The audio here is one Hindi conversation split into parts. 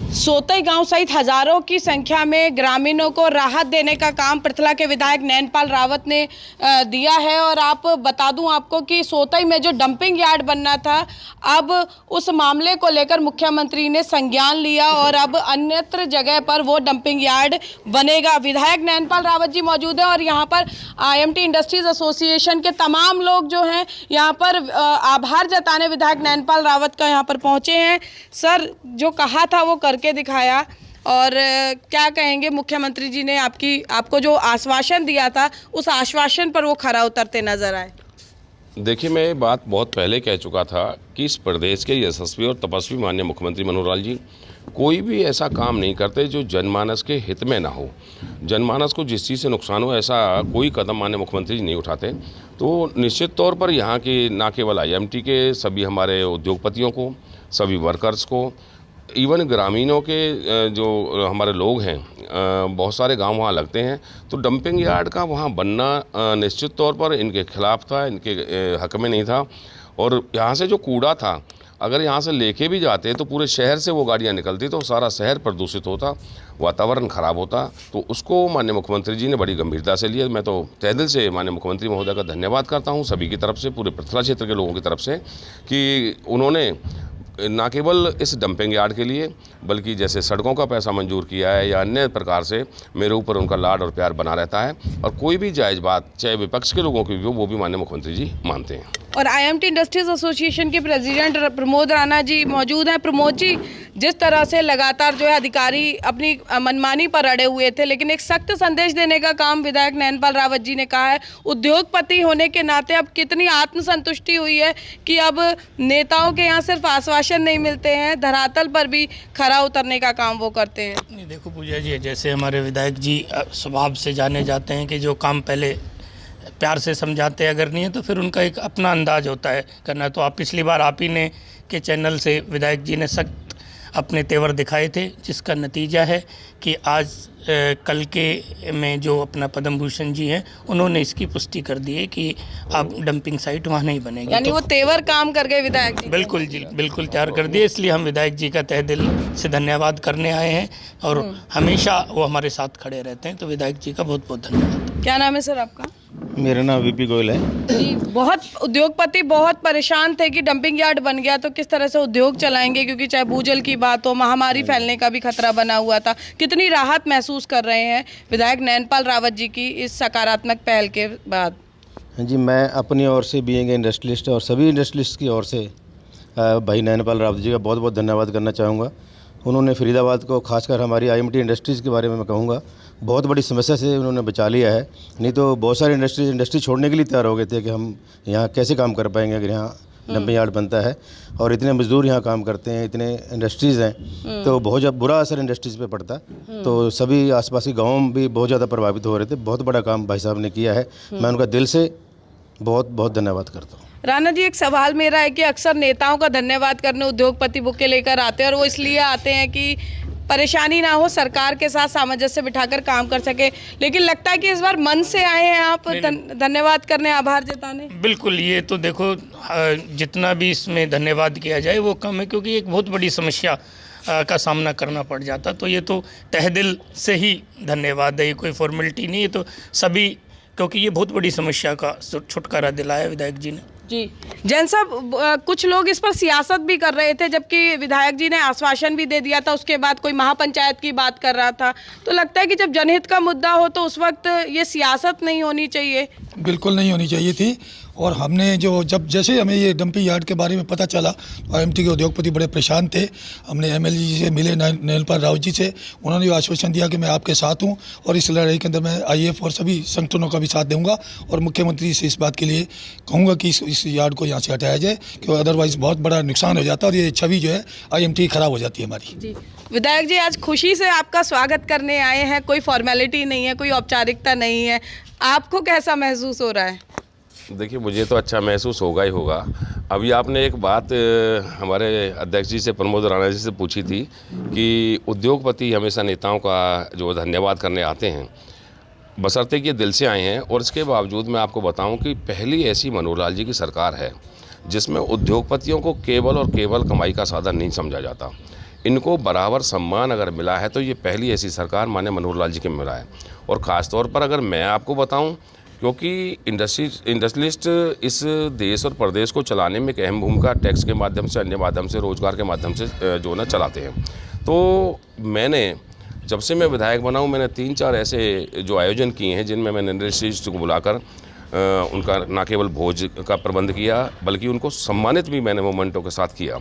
सोतई गांव सहित हजारों की संख्या में ग्रामीणों को राहत देने का काम पृथला के विधायक नैनपाल रावत ने दिया है। और आप बता दूं आपको कि सोतई में जो डंपिंग यार्ड बनना था, अब उस मामले को लेकर मुख्यमंत्री ने संज्ञान लिया और अब अन्यत्र जगह पर वो डंपिंग यार्ड बनेगा। विधायक नैनपाल रावत जी मौजूद हैं और यहाँ पर IMT इंडस्ट्रीज एसोसिएशन के तमाम लोग जो हैं यहाँ पर आभार जताने विधायक नैनपाल रावत का यहाँ पर पहुँचे हैं। सर, जो कहा था वो करके दिखाया, और क्या कहेंगे, मुख्यमंत्री जी ने आपको जो आश्वासन दिया था उस आश्वासन पर वो खरा उतरते नजर आए? देखिए, मैं ये बात बहुत पहले कह चुका था कि इस प्रदेश के यशस्वी और तपस्वी माननीय मुख्यमंत्री मनोहर लाल जी कोई भी ऐसा काम नहीं करते जो जनमानस के हित में ना हो। जनमानस को जिस चीज़ से नुकसान हो ऐसा कोई कदम माननीय मुख्यमंत्री जी नहीं उठाते। तो निश्चित तौर पर यहाँ की न केवल IMT के सभी हमारे उद्योगपतियों को, सभी वर्कर्स को, इवन ग्रामीणों के जो हमारे लोग हैं, बहुत सारे गांव वहाँ लगते हैं, तो डंपिंग यार्ड का वहाँ बनना निश्चित तौर पर इनके खिलाफ था, इनके हक में नहीं था। और यहाँ से जो कूड़ा था, अगर यहाँ से लेके भी जाते तो पूरे शहर से वो गाड़ियाँ निकलती तो सारा शहर प्रदूषित होता, वातावरण खराब होता। तो उसको माननीय मुख्यमंत्री जी ने बड़ी गंभीरता से लिया। मैं तो तहे दिल से माननीय मुख्यमंत्री महोदय का धन्यवाद करता हूँ सभी की तरफ से, पूरे पृथला क्षेत्र के लोगों की तरफ से, कि उन्होंने ना केवल इस डंपिंग यार्ड के लिए बल्कि जैसे सड़कों का पैसा मंजूर किया है या अन्य प्रकार से मेरे ऊपर उनका लाड और प्यार बना रहता है। और कोई भी जायज़ बात चाहे विपक्ष के लोगों की भी हो, वो भी माननीय मुख्यमंत्री जी मानते हैं। और IMT इंडस्ट्रीज एसोसिएशन के प्रेसिडेंट प्रमोद राणा जी मौजूद हैं। प्रमोद जी, जिस तरह से लगातार जो है अधिकारी अपनी मनमानी पर अड़े हुए थे, लेकिन एक सख्त संदेश देने का काम विधायक नैनपाल रावत जी ने कहा है। उद्योगपति होने के नाते अब कितनी आत्मसंतुष्टि हुई है कि अब नेताओं के यहाँ सिर्फ आश्वासन नहीं मिलते हैं, धरातल पर भी खरा उतरने का काम वो करते हैं। नहीं, देखो पूजा जी, जैसे हमारे विधायक जी स्वभाव से जाने जाते हैं कि जो काम पहले प्यार से समझाते हैं, अगर नहीं है तो फिर उनका एक अपना अंदाज होता है करना। तो आप पिछली बार आप ही ने के चैनल से विधायक जी ने सख्त अपने तेवर दिखाए थे, जिसका नतीजा है कि आज कल के में जो अपना पद्म भूषण जी हैं उन्होंने इसकी पुष्टि कर दी है कि अब डंपिंग साइट वहाँ नहीं बनेगी। यानी वो तेवर काम कर गए विधायक जी? बिल्कुल जी, बिल्कुल तैयार कर दिए। इसलिए हम विधायक जी का तहे दिल से धन्यवाद करने आए हैं और हमेशा वो हमारे साथ खड़े रहते हैं। तो विधायक जी का बहुत बहुत धन्यवाद। क्या नाम है सर आपका? मेरा नाम VP गोयल है जी। बहुत उद्योगपति बहुत परेशान थे कि डंपिंग यार्ड बन गया तो किस तरह से उद्योग चलाएंगे, क्योंकि चाहे भूजल की बात हो, महामारी फैलने का भी खतरा बना हुआ था। कितनी राहत महसूस कर रहे हैं विधायक नैनपाल रावत जी की इस सकारात्मक पहल के बाद? जी, मैं अपनी ओर से बीइंग इंडस्ट्रियलिस्ट और सभी इंडस्ट्रियलिस्ट की ओर से भाई नैनपाल रावत जी का बहुत बहुत धन्यवाद करना चाहूँगा। उन्होंने फरीदाबाद को, खासकर हमारी IMT इंडस्ट्रीज़ के बारे में मैं कहूँगा, बहुत बड़ी समस्या से उन्होंने बचा लिया है। नहीं तो बहुत सारे इंडस्ट्री छोड़ने के लिए तैयार हो गए थे कि हम यहाँ कैसे काम कर पाएंगे अगर यहाँ डंपिंग यार्ड बनता है, और इतने मजदूर यहाँ काम करते हैं, इतने इंडस्ट्रीज़ हैं, तो बहुत बुरा असर इंडस्ट्रीज़ पे पड़ता। तो सभी आसपास के गाँव भी बहुत ज़्यादा प्रभावित हो रहे थे। बहुत बड़ा काम भाई साहब ने किया है, मैं उनका दिल से बहुत बहुत धन्यवाद करता हूँ। राणा जी, एक सवाल मेरा है कि अक्सर नेताओं का धन्यवाद करने उद्योगपति बुके लेकर आते हैं और वो इसलिए आते हैं कि परेशानी ना हो, सरकार के साथ सामंजस्य बिठाकर काम कर सके, लेकिन लगता है कि इस बार मन से आए हैं आप धन्यवाद करने, आभार जताने। बिल्कुल, ये तो देखो जितना भी इसमें धन्यवाद किया जाए वो कम है, क्योंकि एक बहुत बड़ी समस्या का सामना करना पड़ जाता। तो ये तो तहे दिल से ही धन्यवाद है, ये कोई फॉर्मेलिटी नहीं है। तो सभी, क्योंकि ये बहुत बड़ी समस्या का छुटकारा दिलाया विधायक जी ने। जी जैन साहब, कुछ लोग इस पर सियासत भी कर रहे थे, जबकि विधायक जी ने आश्वासन भी दे दिया था, उसके बाद कोई महापंचायत की बात कर रहा था। तो लगता है कि जब जनहित का मुद्दा हो तो उस वक्त ये सियासत नहीं होनी चाहिए। बिल्कुल नहीं होनी चाहिए थी। और हमने जैसे हमें ये डंपिंग यार्ड के बारे में पता चला, IMT के उद्योगपति बड़े परेशान थे। हमने MLA जी से मिले, नैनपाल रावत जी से, उन्होंने ये आश्वासन दिया कि मैं आपके साथ हूँ और इस लड़ाई के अंदर मैं IF और सभी संगठनों का भी साथ दूंगा। और मुख्यमंत्री से इस बात के लिए कहूँगा कि इस यार्ड को यहाँ से हटाया जाए, क्योंकि अदरवाइज़ बहुत बड़ा नुकसान हो जाता है और ये छवि जो है IMT खराब हो जाती है हमारी। जी विधायक जी, आज खुशी से आपका स्वागत करने आए हैं, कोई फॉर्मेलिटी नहीं है, कोई औपचारिकता नहीं है, आपको कैसा महसूस हो रहा है? देखिए, मुझे तो अच्छा महसूस होगा ही होगा। अभी आपने एक बात हमारे अध्यक्ष जी से, प्रमोद राणा जी से पूछी थी कि उद्योगपति हमेशा नेताओं का जो धन्यवाद करने आते हैं, बशर्ते कि दिल से आए हैं। और इसके बावजूद मैं आपको बताऊं कि पहली ऐसी मनोहर लाल जी की सरकार है जिसमें उद्योगपतियों को केवल और केवल कमाई का साधन नहीं समझा जाता। इनको बराबर सम्मान अगर मिला है तो ये पहली ऐसी सरकार माननीय मनोहर लाल जी के मिला है। और ख़ास तौर पर अगर मैं आपको बताऊं, क्योंकि इंडस्ट्रियलिस्ट इस देश और प्रदेश को चलाने में एक अहम भूमिका टैक्स के माध्यम से, अन्य माध्यम से, रोजगार के माध्यम से जो ना चलाते हैं। तो मैंने जब से मैं विधायक बना हूँ, मैंने 3-4 ऐसे जो आयोजन किए हैं जिनमें मैंने इंडस्ट्रियलिस्ट को बुलाकर उनका न केवल भोज का प्रबंध किया बल्कि उनको सम्मानित भी मैंने मोमेंटों के साथ किया,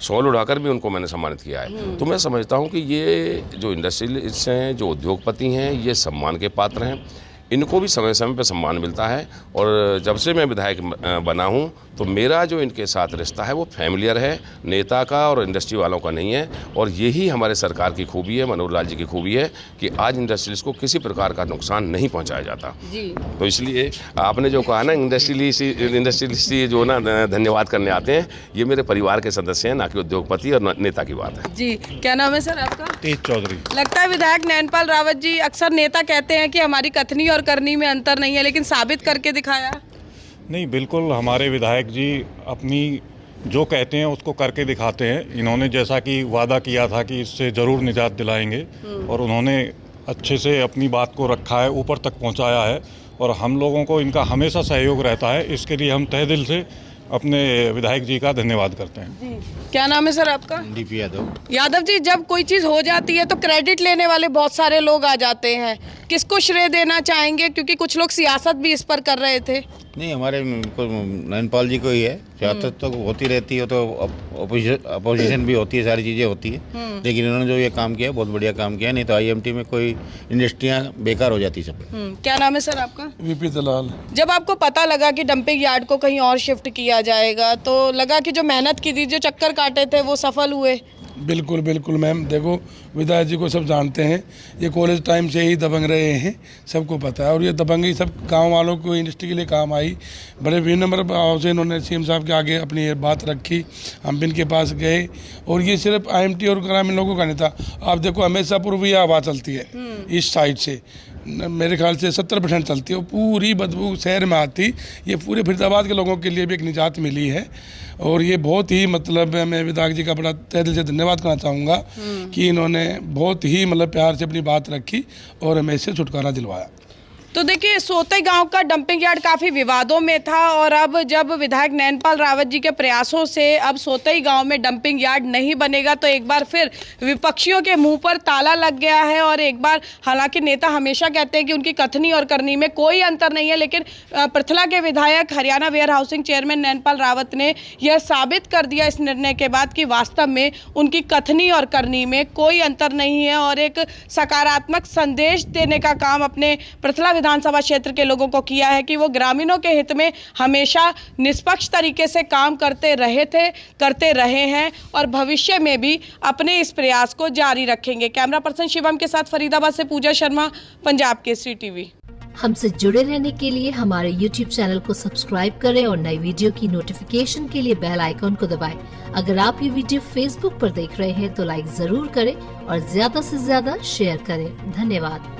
शॉल उड़ाकर भी उनको मैंने सम्मानित किया है। तो मैं समझता हूँ कि ये जो इंडस्ट्रियलिस्ट हैं, जो उद्योगपति हैं, ये सम्मान के पात्र हैं। इनको भी समय समय पर सम्मान मिलता है। और जब से मैं विधायक बना हूँ तो मेरा जो इनके साथ रिश्ता है वो फैमिलियर है, नेता का और इंडस्ट्री वालों का नहीं है। और यही हमारे सरकार की खूबी है, मनोहर लाल जी की खूबी है कि आज इंडस्ट्रियलिस्ट को किसी प्रकार का नुकसान नहीं पहुँचाया जाता जी। तो इसलिए आपने जो कहा ना इंडस्ट्रियलिस्ट जो ना धन्यवाद करने आते हैं, ये मेरे परिवार के सदस्य हैं, ना कि उद्योगपति और नेता की बात है जी। क्या नाम है सर आपका? तेज चौधरी। लगता है विधायक नैनपाल रावत जी, अक्सर नेता कहते हैं कि हमारी कथनी और करनी में अंतर नहीं है, लेकिन साबित करके दिखाया। नहीं, बिल्कुल हमारे विधायक जी अपनी जो कहते हैं उसको करके दिखाते हैं। इन्होंने जैसा कि वादा किया था कि इससे ज़रूर निजात दिलाएंगे और उन्होंने अच्छे से अपनी बात को रखा है, ऊपर तक पहुंचाया है और हम लोगों को इनका हमेशा सहयोग रहता है। इसके लिए हम तहे दिल से अपने विधायक जी का धन्यवाद करते हैं जी। क्या नाम है सर आपका? डीपी यादव। यादव जी, जब कोई चीज़ हो जाती है तो क्रेडिट लेने वाले बहुत सारे लोग आ जाते हैं, किसको श्रेय देना चाहेंगे? क्योंकि कुछ लोग सियासत भी इस पर कर रहे थे। नहीं, हमारे नैनपाल जी को ही है। सियासत तो होती रहती है, तो अपोजिशन भी होती है, सारी चीज़ें होती है, लेकिन इन्होंने जो ये काम किया बहुत बढ़िया काम किया। नहीं तो आईएमटी में कोई इंडस्ट्रियाँ बेकार हो जाती सब। क्या नाम है सर आपका? वीपी दलाल। जब आपको पता लगा कि डंपिंग यार्ड को कहीं और शिफ्ट किया जाएगा तो लगा कि जो मेहनत की थी, जो चक्कर काटे थे, वो सफल हुए? बिल्कुल बिल्कुल मैम, देखो विधायक जी को सब जानते हैं, ये कॉलेज टाइम से ही दबंग रहे हैं, सबको पता है। और ये दबंगी सब गांव वालों को इंडस्ट्री के लिए काम आई। बड़े विनम्र भाव से इन्होंने सीएम साहब के आगे अपनी ये बात रखी, हम भी इनके पास गए। और ये सिर्फ आईएमटी और ग्रामीण लोगों का नहीं था। आप देखो हमेशा पूर्वी हवा चलती है इस साइड से, मेरे ख्याल से 70% चलती है, वो पूरी बदबू शहर में आती। ये पूरे फरीदाबाद के लोगों के लिए भी एक निजात मिली है। और ये बहुत ही मतलब मैं विधायक जी का बड़ा तहे दिल से धन्यवाद करना चाहूँगा कि इन्होंने बहुत ही मतलब प्यार से अपनी बात रखी और हमें इससे छुटकारा दिलवाया। तो देखिए, सोतई गांव का डंपिंग यार्ड काफ़ी विवादों में था और अब जब विधायक नैनपाल रावत जी के प्रयासों से अब सोतई गांव में डंपिंग यार्ड नहीं बनेगा तो एक बार फिर विपक्षियों के मुंह पर ताला लग गया है। और एक बार, हालांकि नेता हमेशा कहते हैं कि उनकी कथनी और करनी में कोई अंतर नहीं है, लेकिन पृथला के विधायक, Haryana warehousing chairman Nainpal Rawat ने यह साबित कर दिया इस निर्णय के बाद कि वास्तव में उनकी कथनी और करनी में कोई अंतर नहीं है। और एक सकारात्मक संदेश देने का काम अपने पृथला विधानसभा क्षेत्र के लोगों को किया है कि वो ग्रामीणों के हित में हमेशा निष्पक्ष तरीके से काम करते रहे हैं और भविष्य में भी अपने इस प्रयास को जारी रखेंगे। कैमरा पर्सन शिवम के साथ फरीदाबाद से पूजा शर्मा, पंजाब केसरी टीवी। हमसे जुड़े रहने के लिए हमारे YouTube चैनल को सब्सक्राइब करें और नई वीडियो की नोटिफिकेशन के लिए बेल आइकॉन को दबाएं। अगर आप ये वीडियो Facebook पर देख रहे हैं तो लाइक जरूर करें और ज्यादा से ज्यादा शेयर करें। धन्यवाद।